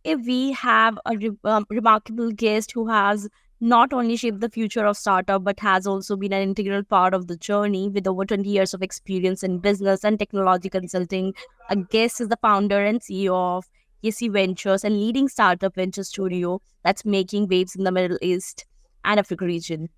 we have a remarkable guest who has not only shaped the future of startup but has also been an integral part of the journey with over 20 years of experience in business and technology consulting. A guest is the founder and CEO of Yassi Ventures, and leading startup venture studio that's making waves in the Middle East and Africa region.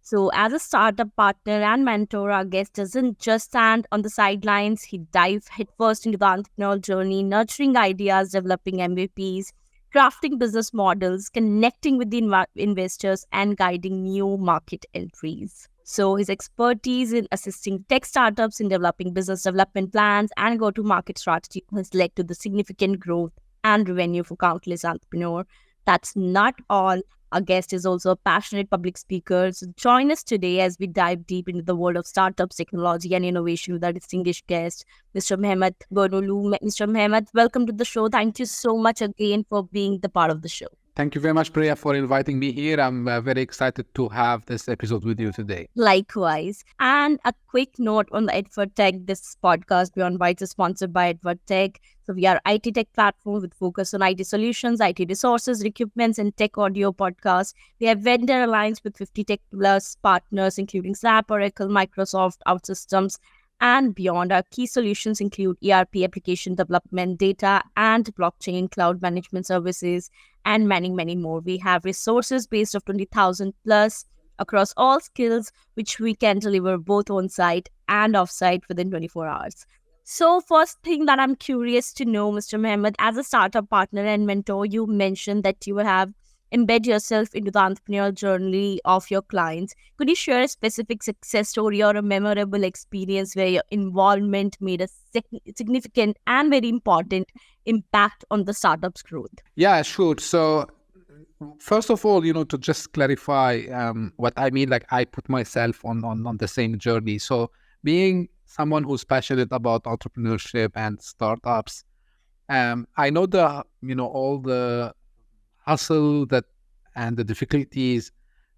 So, as a startup partner and mentor, our guest doesn't just stand on the sidelines. He dives headfirst into the entrepreneurial journey, nurturing ideas, developing MVPs, crafting business models, connecting with the investors, and guiding new market entries. So, his expertise in assisting tech startups in developing business development plans and go to market strategy has led to the significant growth and revenue for countless entrepreneurs. That's not all. Our guest is also a passionate public speaker. So join us today as we dive deep into the world of startups, technology, and innovation with our distinguished guest, Mr. Mehmet Gonullu. Mr. Mehmet, welcome to the show. Thank you so much again for being the part of the show. Thank you very much, Priya, for inviting me here. I'm very excited to have this episode with you today. Likewise. And a quick note on the adfartech. This podcast, Beyond Bytes, is sponsored by adfartech. So we are IT tech platform with focus on IT solutions, IT resources, equipments, and tech audio podcasts. We have vendor alliance with 50 tech plus partners, including SAP, Oracle, Microsoft, OutSystems, and beyond. Our key solutions include ERP application development, data and blockchain, cloud management services, and many, many more. We have resources based of 20,000 plus across all skills, which we can deliver both on-site and off-site within 24 hours. So first thing that I'm curious to know, Mr. Mehmet, as a startup partner and mentor, you mentioned that you have embed yourself into the entrepreneurial journey of your clients. Could you share a specific success story or a memorable experience where your involvement made a significant and very important impact on the startup's growth? Yeah, sure. So first of all, to just clarify what I mean, like I put myself on the same journey. So being someone who's passionate about entrepreneurship and startups, I know all the hustle that and the difficulties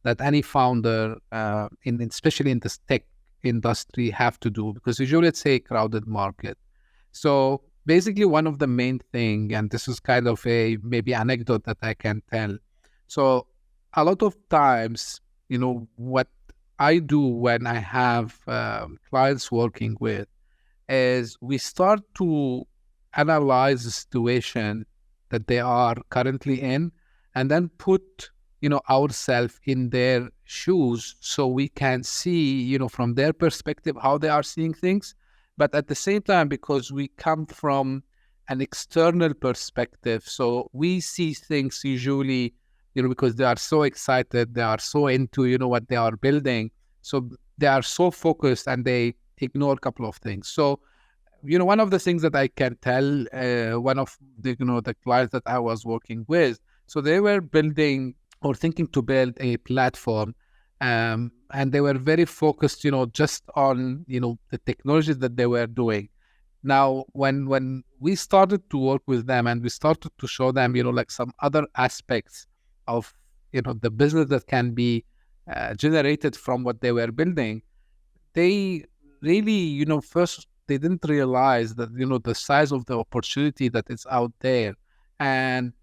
that any founder, especially in this tech industry, have to do, because usually it's a crowded market. So basically, one of the main thing, and this is kind of a maybe anecdote that I can tell. So a lot of times, what I do when I have clients working with is we start to analyze the situation that they are currently in, and then put ourselves in their shoes so we can see from their perspective how they are seeing things. But at the same time, because we come from an external perspective, so we see things usually because they are so excited, they are so into what they are building, so they are so focused and they ignore a couple of things. So one of the things that I can tell, one of the clients that I was working with, so they were building or thinking to build a platform, and they were very focused, just on the technologies that they were doing. Now, when we started to work with them and we started to show them, like some other aspects of the business that can be generated from what they were building, they really, first they didn't realize that the size of the opportunity that is out there. And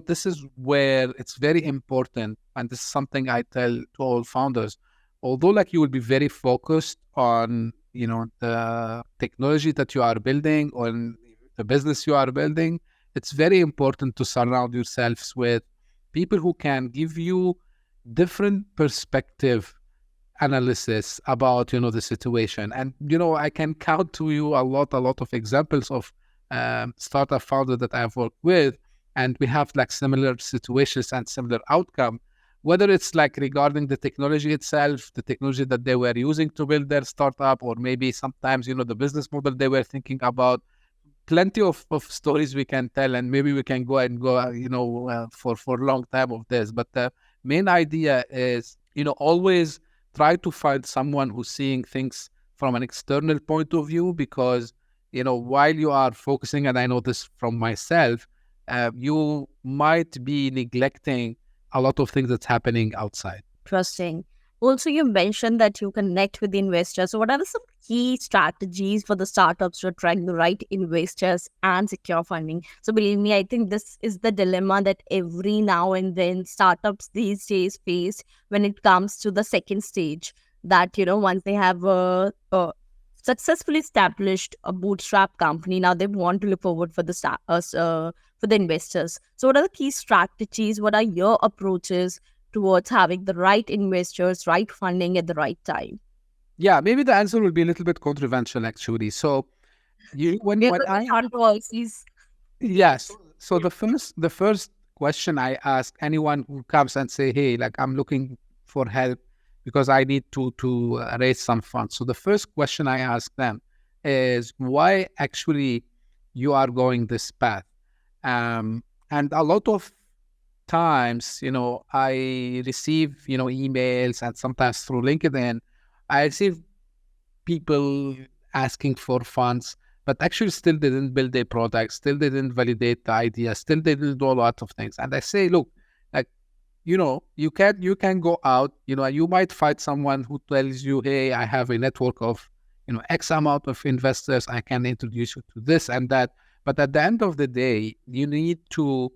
this is where it's very important, and this is something I tell to all founders. Although like you will be very focused on the technology that you are building, on the business you are building, it's very important to surround yourselves with people who can give you different perspective analysis about the situation. And I can count to you a lot of examples of startup founders that I've worked with, and we have like similar situations and similar outcome, whether it's like regarding the technology itself, the technology that they were using to build their startup, or maybe sometimes the business model they were thinking about. Plenty of stories we can tell, and maybe we can go for a long time of this. But the main idea is always try to find someone who's seeing things from an external point of view, because while you are focusing, and I know this from myself, you might be neglecting a lot of things that's happening outside. Interesting. Also, you mentioned that you connect with the investors. So, what are some key strategies for the startups to attract the right investors and secure funding? So, believe me, I think this is the dilemma that every now and then startups these days face when it comes to the second stage. That, once they have successfully established a bootstrap company, now they want to look forward for the for the investors. So, what are the key strategies? What are your approaches towards having the right investors, right funding at the right time? Yeah, maybe the answer will be a little bit controversial actually. So you We are when good with I controversies. yes. So the first question I ask anyone who comes and say, "Hey, like I'm looking for help because I need to raise some funds." So the first question I ask them is why actually you are going this path. And a lot of times, I receive, emails and sometimes through LinkedIn, I receive people asking for funds, but actually still they didn't build their product, still they didn't validate the idea, still they didn't do a lot of things. And I say, look, like, you can go out, you might find someone who tells you, hey, I have a network of, X amount of investors, I can introduce you to this and that. But at the end of the day, you need to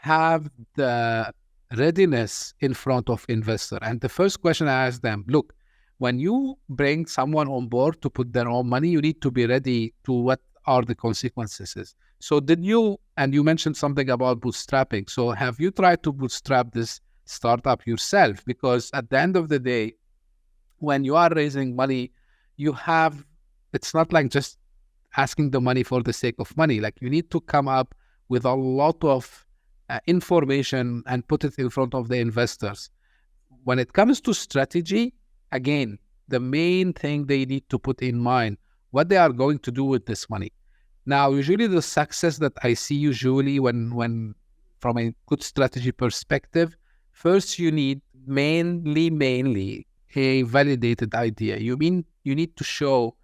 have the readiness in front of investor. And the first question I ask them, look, when you bring someone on board to put their own money, you need to be ready to what are the consequences. So did you, and you mentioned something about bootstrapping. So have you tried to bootstrap this startup yourself? Because at the end of the day, when you are raising money, you have, it's not like just asking the money for the sake of money. Like you need to come up with a lot of information and put it in front of the investors. When it comes to strategy, again, the main thing they need to put in mind what they are going to do with this money. Now, usually the success that I see usually when from a good strategy perspective, first you need mainly a validated idea. You need to show,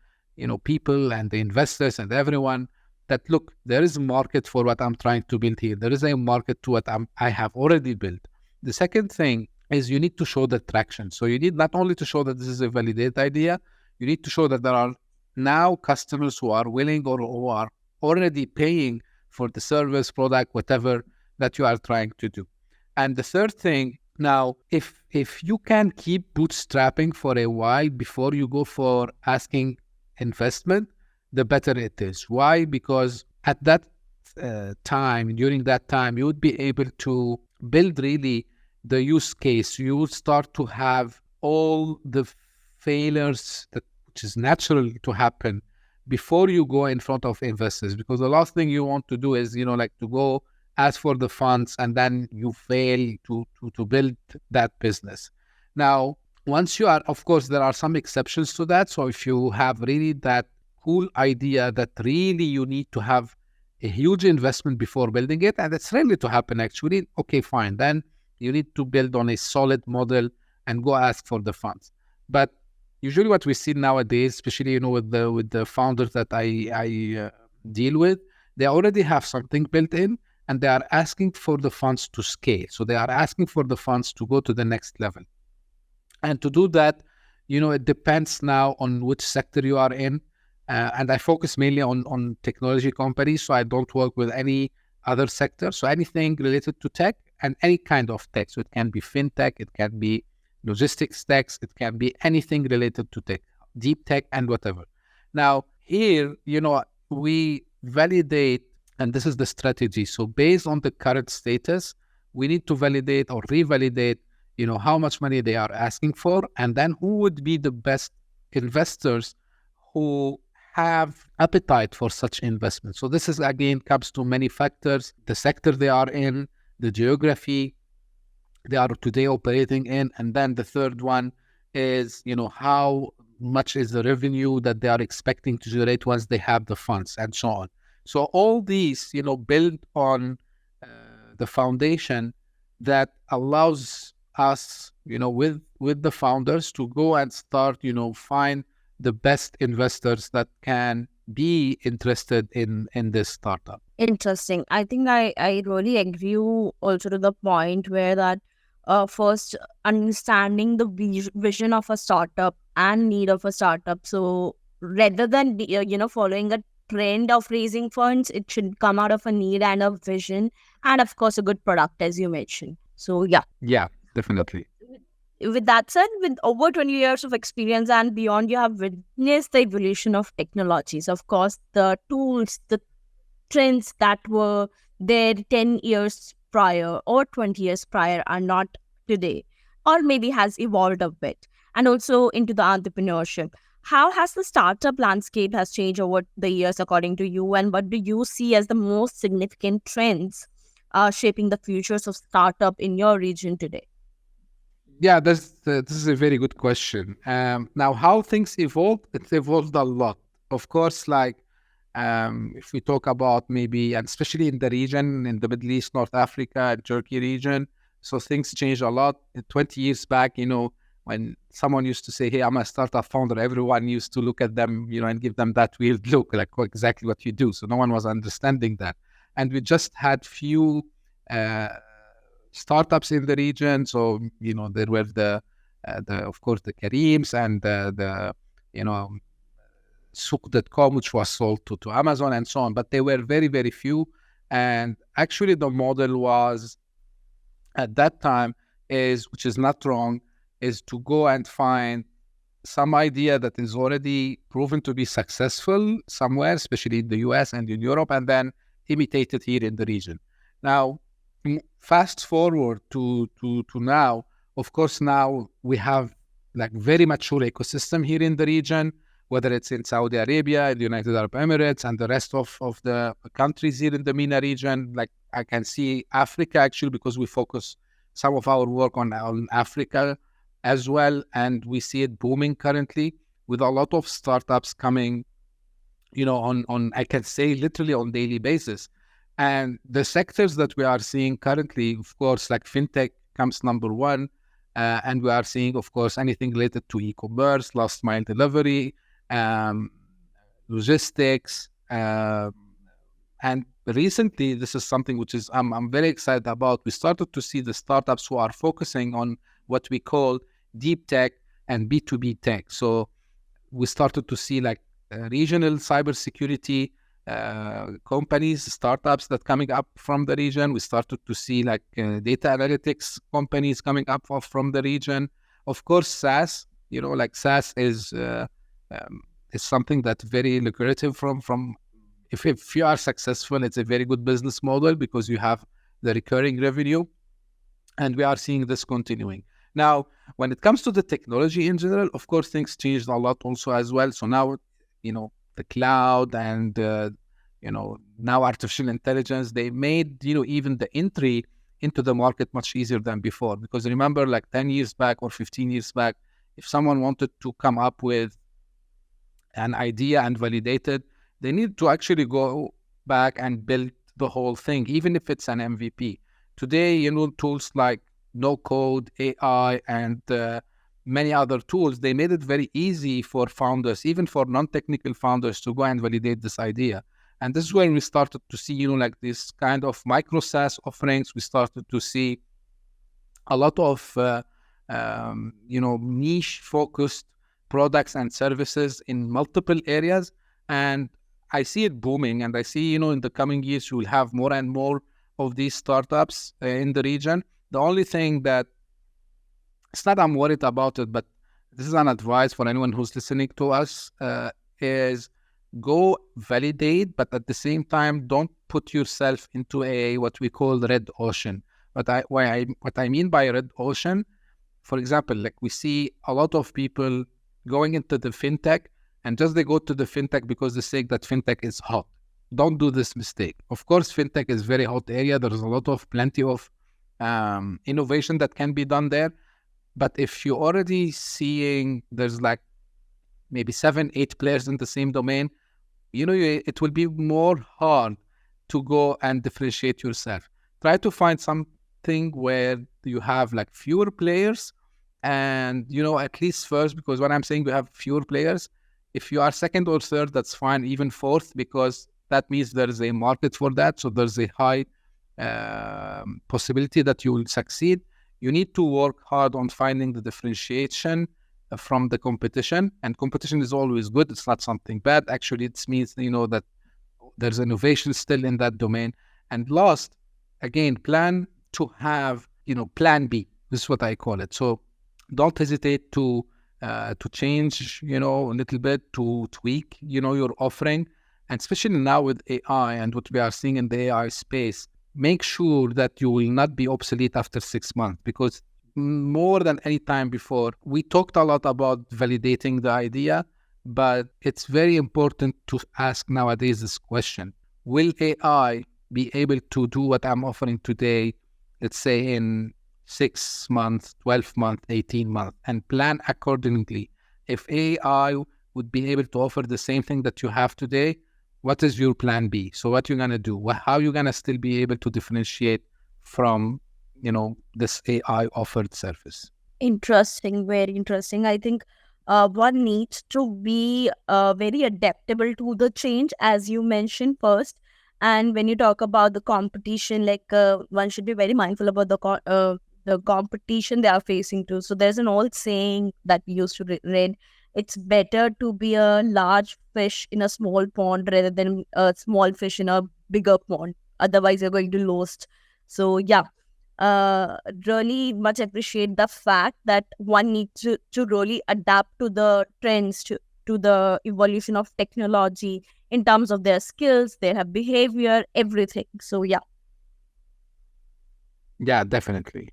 people and the investors and everyone that look, there is a market for what I'm trying to build here. There is a market to what I have already built. The second thing is you need to show the traction. So you need not only to show that this is a validated idea, you need to show that there are now customers who are willing or who are already paying for the service, product, whatever that you are trying to do. And the third thing, now, if you can keep bootstrapping for a while before you go for asking investment, the better it is. Why? Because at that time, during that time, you would be able to build really the use case. You would start to have all the failures that which is natural to happen before you go in front of investors. Because the last thing you want to do is, like to go ask for the funds and then you fail to build that business. Now, once you are, of course, there are some exceptions to that. So if you have really that cool idea that really you need to have a huge investment before building it, and it's really to happen actually, okay, fine. Then you need to build on a solid model and go ask for the funds. But usually what we see nowadays, especially, with the founders that I deal with, they already have something built in and they are asking for the funds to scale. So they are asking for the funds to go to the next level. And to do that, it depends now on which sector you are in. And I focus mainly on technology companies. So I don't work with any other sector. So anything related to tech and any kind of tech. So it can be fintech, it can be logistics techs, it can be anything related to tech, deep tech and whatever. Now here, we validate, and this is the strategy. So based on the current status, we need to validate or revalidate, how much money they are asking for, and then who would be the best investors who have appetite for such investment. So this is again comes to many factors: the sector they are in, the geography they are today operating in, and then the third one is, how much is the revenue that they are expecting to generate once they have the funds, and so on. So all these, build on the foundation that allows us, with the founders to go and start, find the best investors that can be interested in this startup. Interesting. I think I really agree also to the point where that first understanding the vision of a startup and need of a startup. So rather than following a trend of raising funds, it should come out of a need and a vision, and of course a good product, as you mentioned. So yeah. Yeah, definitely. With that said, with over 20 years of experience and beyond, you have witnessed the evolution of technologies. Of course, the tools, the trends that were there 10 years prior or 20 years prior are not today, or maybe has evolved a bit. And also into the entrepreneurship, how has the startup landscape has changed over the years according to you, and what do you see as the most significant trends shaping the futures of startup in your region today? Yeah, this is a very good question. Now, how things evolved? It evolved a lot. Of course, like if we talk about maybe, and especially in the region, in the Middle East, North Africa, and Turkey region, so things changed a lot. 20 years back, when someone used to say, "Hey, I'm a startup founder," everyone used to look at them, and give them that weird look, like exactly what you do. So no one was understanding that, and we just had few. Uh, Startups in the region. So there were the of course the Karims and the you know Souk.com, which was sold to Amazon and so on. But they were very very few. And actually, the model was at that time which is not wrong, is to go and find some idea that is already proven to be successful somewhere, especially in the US and in Europe, and then imitate it here in the region. Now, fast forward to now, of course, now we have like very mature ecosystem here in the region, whether it's in Saudi Arabia, the United Arab Emirates, and the rest of the countries here in the MENA region. Like I can see Africa actually, because we focus some of our work on Africa as well, and we see it booming currently with a lot of startups coming, on I can say literally on daily basis. And the sectors that we are seeing currently, of course, like fintech comes number one, and we are seeing, of course, anything related to e-commerce, last mile delivery, um, logistics, and recently, this is something which is I'm very excited about. We started to see the startups who are focusing on what we call deep tech and B2B tech. So we started to see like regional cybersecurity companies, startups that coming up from the region. We started to see like data analytics companies coming up from the region. Of course, SaaS, like SaaS is something that's very lucrative from if you are successful, it's a very good business model because you have the recurring revenue, and we are seeing this continuing. Now, when it comes to the technology in general, of course, things changed a lot also as well. So now, the cloud and, now artificial intelligence, they made, even the entry into the market much easier than before. Because remember, like 10 years back or 15 years back, if someone wanted to come up with an idea and validate it, they need to actually go back and build the whole thing, even if it's an MVP. Today, tools like no code, AI, and many other tools, they made it very easy for founders, even for non-technical founders, to go and validate this idea. And this is when we started to see, like this kind of micro SaaS offerings. We started to see a lot of, niche focused products and services in multiple areas. And I see it booming, and I see, in the coming years, you will have more and more of these startups in the region. The only thing that it's not I'm worried about it, but this is an advice for anyone who's listening to us, is go validate, but at the same time, don't put yourself into what we call red ocean. What I mean by red ocean, for example, like we see a lot of people going into the fintech, and just they go to the fintech because they say that fintech is hot. Don't do this mistake. Of course, fintech is very hot area. There's a lot of plenty of innovation that can be done there. But if you're already seeing there's like maybe 7, 8 players in the same domain, it will be more hard to go and differentiate yourself. Try to find something where you have like fewer players, and at least first, because when I'm saying we have fewer players, if you are second or third, that's fine, even fourth, because that means there is a market for that. So there's a high possibility that you will succeed. You need to work hard on finding the differentiation from the competition. And competition is always good. It's not something bad. Actually, it means, that there's innovation still in that domain. And last, again, plan to have, plan B. This is what I call it. So don't hesitate to change, a little bit, to tweak, your offering. And especially now with AI and what we are seeing in the AI space, make sure that you will not be obsolete after 6 months, because more than any time before, we talked a lot about validating the idea, but it's very important to ask nowadays this question: will AI be able to do what I'm offering today, let's say in 6 months, 12 months, 18 months, and plan accordingly? If AI would be able to offer the same thing that you have today, what is your plan B? So what you're going to do? How are you going to still be able to differentiate from, this AI offered service? Interesting, very interesting. I think one needs to be very adaptable to the change, as you mentioned first. And when you talk about the competition, like one should be very mindful about the competition they are facing too. So there's an old saying that we used to read: it's better to be a large fish in a small pond rather than a small fish in a bigger pond. Otherwise, you're going to lose. So yeah, really much appreciate the fact that one needs to really adapt to the trends, to the evolution of technology in terms of their skills, their behavior, everything. So yeah. Yeah, definitely.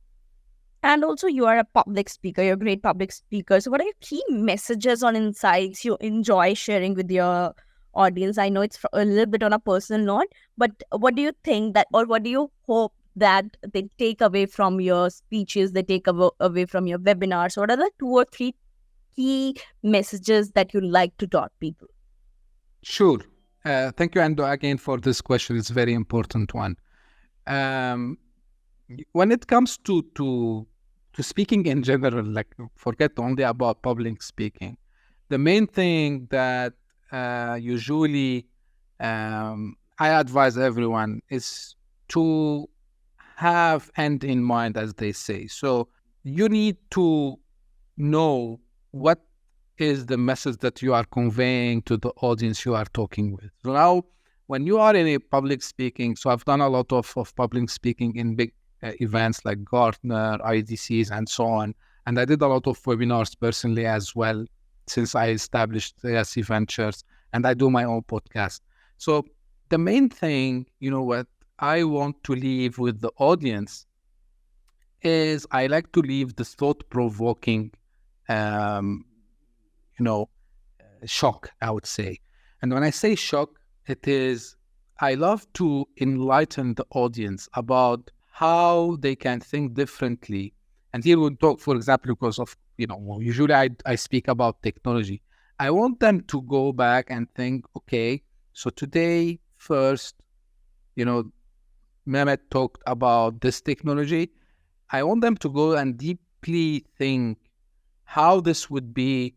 And also, you are a public speaker, you're a great public speaker. So what are your key messages or insights you enjoy sharing with your audience? I know it's a little bit on a personal note, but what do you think that, or what do you hope that they take away from your speeches, they take away from your webinars? What are the 2 or 3 key messages that you like to taught people? Sure. Thank you, Ando, again for this question. It's a very important one. When it comes to speaking in general, like, forget only about public speaking. The main thing that usually I advise everyone is to have end in mind, as they say. So you need to know what is the message that you are conveying to the audience you are talking with. So now, when you are in a public speaking, so I've done a lot of public speaking in big events like Gartner, IDCs, and so on. And I did a lot of webinars personally as well, since I established Yassi Ventures, and I do my own podcast. So the main thing, what I want to leave with the audience is I like to leave the thought-provoking, shock, I would say. And when I say shock, it is, I love to enlighten the audience about how they can think differently. And here we'll talk, for example, because of, usually I speak about technology. I want them to go back and think, okay, so today, first, Mehmet talked about this technology. I want them to go and deeply think how this would be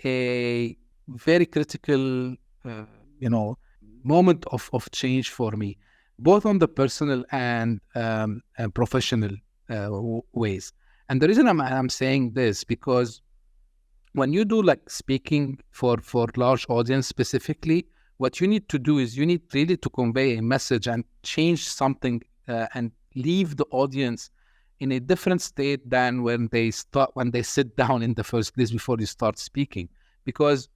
a very critical, moment of change for me, both on the personal and professional ways. And the reason I'm saying this, because when you do like speaking for large audience specifically, what you need to do is you need really to convey a message and change something and leave the audience in a different state than when they sit down in the first place before you start speaking. Because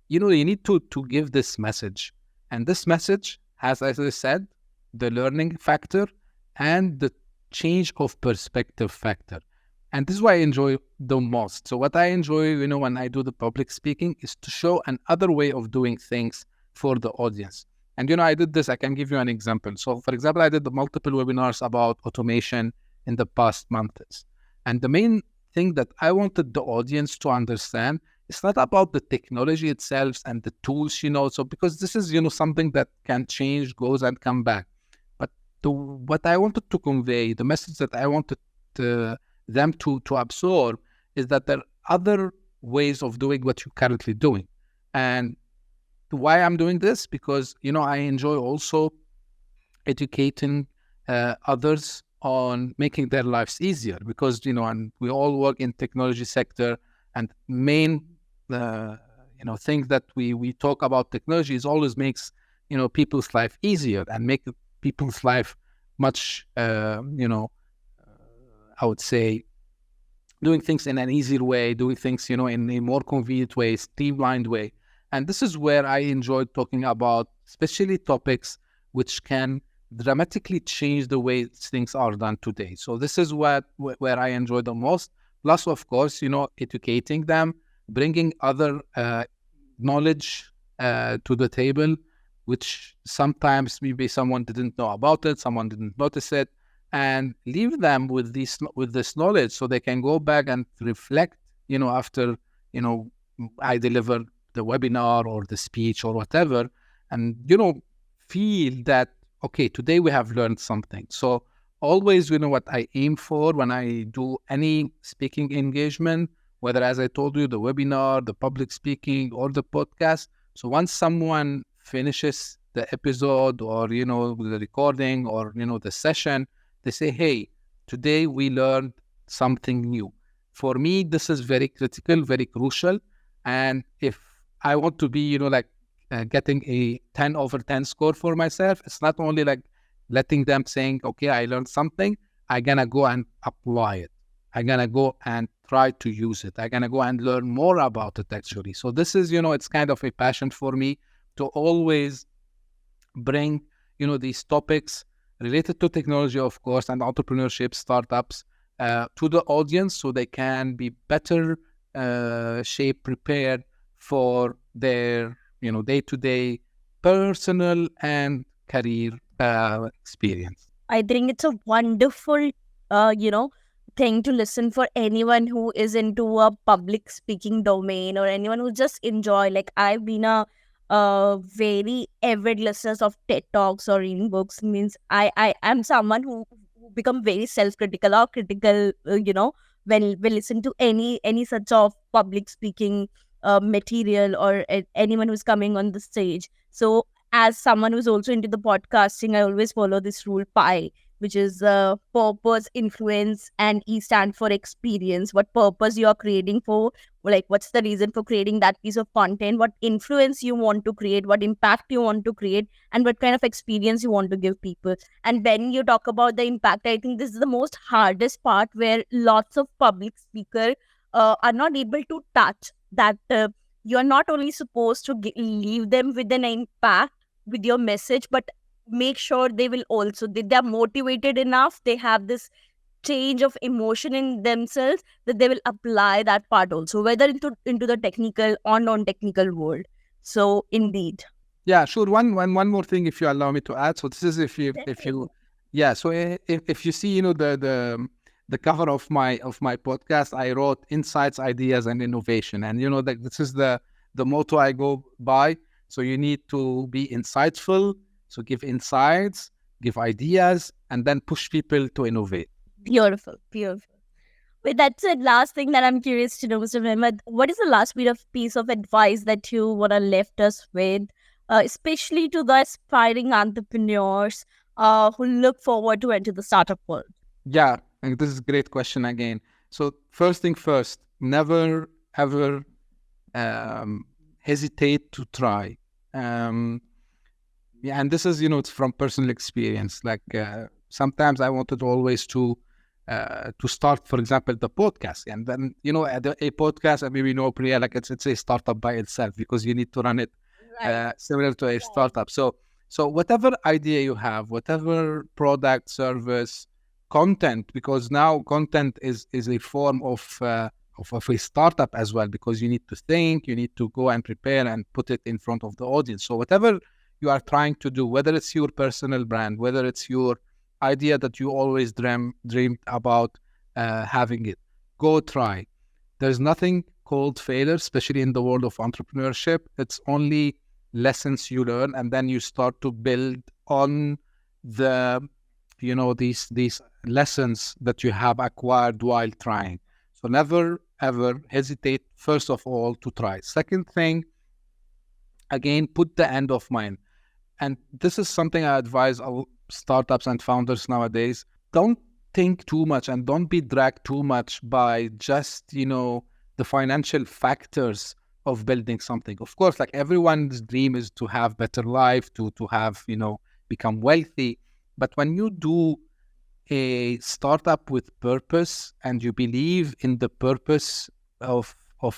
you need to give this message, and this message has, as I said, the learning factor and the change of perspective factor. And this is what I enjoy the most. So what I enjoy, when I do the public speaking, is to show another way of doing things for the audience. And, I did this, I can give you an example. So, for example, I did the multiple webinars about automation in the past months. And the main thing that I wanted the audience to understand, it's not about the technology itself and the tools, so because this is, something that can change, goes and come back. But what I wanted to convey, the message that I wanted them to absorb, is that there are other ways of doing what you're currently doing. And why I'm doing this? Because, I enjoy also educating others on making their lives easier, because and we all work in technology sector, and main thing that we talk about technology is always makes people's life easier and make people's life much I would say doing things in an easier way, doing things in a more convenient way, streamlined way. And this is where I enjoy talking about, especially topics which can dramatically change the way things are done today. So this is where I enjoy the most. Plus, of course, educating them, bringing other knowledge to the table, which sometimes maybe someone didn't know about it, someone didn't notice it, and leave them with this knowledge so they can go back and reflect, after, I deliver the webinar or the speech or whatever, and, feel that, okay, today we have learned something. So always, what I aim for when I do any speaking engagement, whether, as I told you, the webinar, the public speaking, or the podcast. So once someone finishes the episode or, the recording or, the session, they say, hey, today we learned something new. For me, this is very critical, very crucial. And if I want to be, getting a 10 over 10 score for myself, it's not only like letting them saying, okay, I learned something. I'm going to go and apply it. I'm going to go and try to use it. I'm going to go and learn more about it, actually. So this is, it's kind of a passion for me to always bring, these topics related to technology, of course, and entrepreneurship, startups, to the audience so they can be better prepared for their, day-to-day personal and career experience. I think it's a wonderful, thing to listen for anyone who is into a public speaking domain or anyone who just enjoy. Like, I've been a very avid listener of TED Talks or reading books. Means I am someone who become very self-critical or critical, when we listen to any such of public speaking material or anyone who's coming on the stage. So as someone who's also into the podcasting, I always follow this rule PI, which is purpose, influence, and E stand for experience. What purpose you are creating for, like what's the reason for creating that piece of content, what influence you want to create, what impact you want to create, and what kind of experience you want to give people. And when you talk about the impact, I think this is the most hardest part, where lots of public speakers are not able to touch that. You're not only supposed to leave them with an impact with your message, but make sure they will also, they're motivated enough, they have this change of emotion in themselves, that they will apply that part also, whether into the technical or non-technical world. So indeed. Yeah, sure. One more thing, if you allow me to add. So this is if you yeah. So if you see, the cover of my podcast, I wrote insights, ideas, and innovation, and that this is the motto I go by. So you need to be insightful. So give insights, give ideas, and then push people to innovate. Beautiful, beautiful. But that's the last thing that I'm curious to know, Mr. Mehmet. What is the last piece of advice that you want to left us with, especially to the aspiring entrepreneurs who look forward to enter the startup world? Yeah, and this is a great question again. So first thing first, never ever hesitate to try. Yeah, and this is, it's from personal experience. Like sometimes I wanted always to start, for example, the podcast, and then a podcast, and maybe Priya, like it's a startup by itself, because you need to run it similar to a startup. So whatever idea you have, whatever product, service, content, because now content is a form of a startup as well, because you need to think, you need to go and prepare and put it in front of the audience. So whatever you are trying to do, whether it's your personal brand, whether it's your idea that you always dreamed about having it, go try. There's nothing called failure, especially in the world of entrepreneurship. It's only lessons you learn, and then you start to build on the these lessons that you have acquired while trying. So never ever hesitate, first of all, to try. Second thing, again, put the end of mind. And this is something I advise all startups and founders nowadays. Don't think too much and don't be dragged too much by just, the financial factors of building something. Of course, like everyone's dream is to have better life, to have, become wealthy. But when you do a startup with purpose and you believe in the purpose of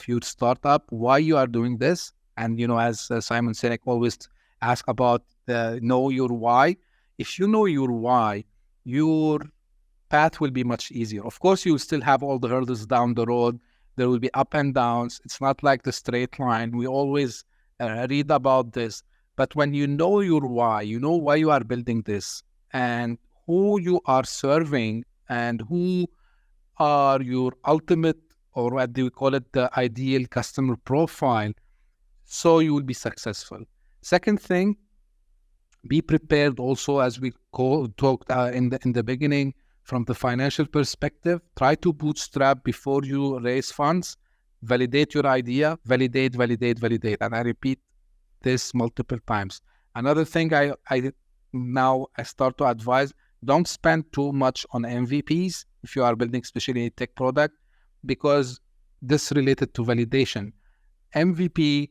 your startup, why you are doing this, and as Simon Sinek always ask about, know your why. If you know your why, your path will be much easier. Of course, you will still have all the hurdles down the road. There will be up and downs. It's not like the straight line. We always read about this. But when you know your why, you know why you are building this and who you are serving and who are your ultimate, or what do we call it, the ideal customer profile, so you will be successful. Second thing, be prepared also, as we talked in the beginning, from the financial perspective. Try to bootstrap before you raise funds. Validate your idea. Validate. And I repeat this multiple times. Another thing I now start to advise: don't spend too much on MVPs if you are building, especially a tech product, because this related to validation. MVP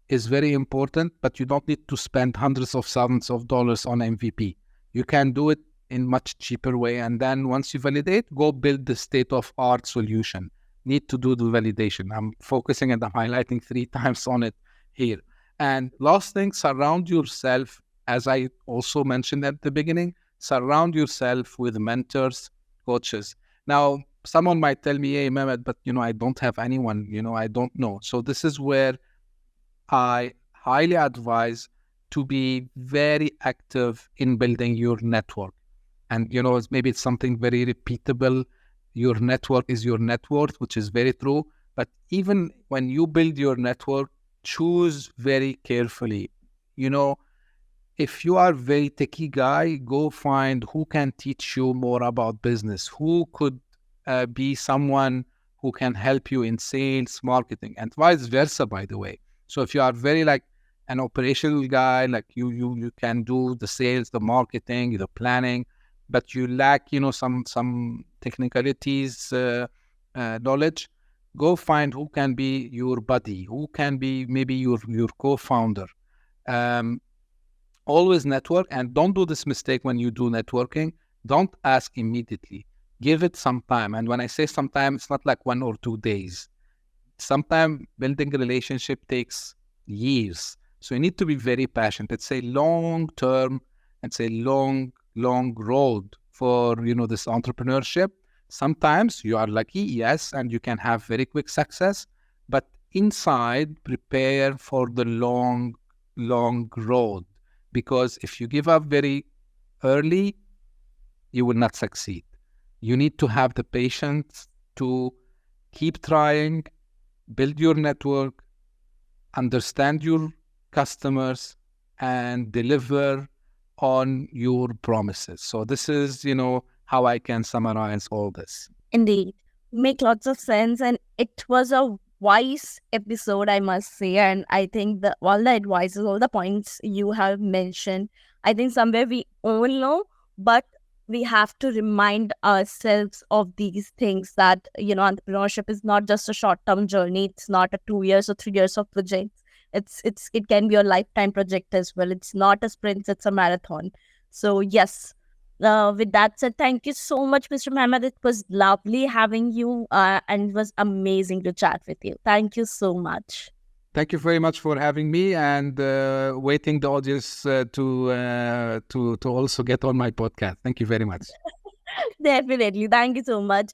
is very important, but you don't need to spend hundreds of thousands of dollars on MVP. You can do it in much cheaper way. And then once you validate, go build the state-of-art solution. Need to do the validation. I'm focusing and I'm highlighting 3 times on it here. And last thing, surround yourself, as I also mentioned at the beginning, surround yourself with mentors, coaches. Now, someone might tell me, hey, Mehmet, but, I don't have anyone, I don't know. So this is where I highly advise to be very active in building your network. And, maybe it's something very repeatable. Your network is your net worth, which is very true. But even when you build your network, choose very carefully. If you are a very techie guy, go find who can teach you more about business, who could be someone who can help you in sales, marketing, and vice versa, by the way. So if you are very like an operational guy, like you can do the sales, the marketing, the planning, but you lack, some technicalities, knowledge, go find who can be your buddy, who can be maybe your co-founder. Always network, and don't do this mistake when you do networking. Don't ask immediately. Give it some time. And when I say some time, it's not like 1 or 2 days. Sometimes building a relationship takes years. So you need to be very patient. It's a long term, it's a long road for, this entrepreneurship. Sometimes you are lucky, yes, and you can have very quick success. But inside, prepare for the long road. Because if you give up very early, you will not succeed. You need to have the patience to keep trying, build your network, understand your customers, and deliver on your promises. So this is, how I can summarize all this. Indeed. Make lots of sense. And it was a wise episode, I must say. And I think all the advices, all the points you have mentioned, I think somewhere we all know, but we have to remind ourselves of these things that, entrepreneurship is not just a short-term journey. It's not a 2 years or 3 years of project. It can be a lifetime project as well. It's not a sprint, it's a marathon. So yes, with that said, thank you so much, Mr. Mehmet. It was lovely having you, and it was amazing to chat with you. Thank you so much. Thank you very much for having me, and waiting the audience to also get on my podcast. Thank you very much. Definitely. Thank you so much.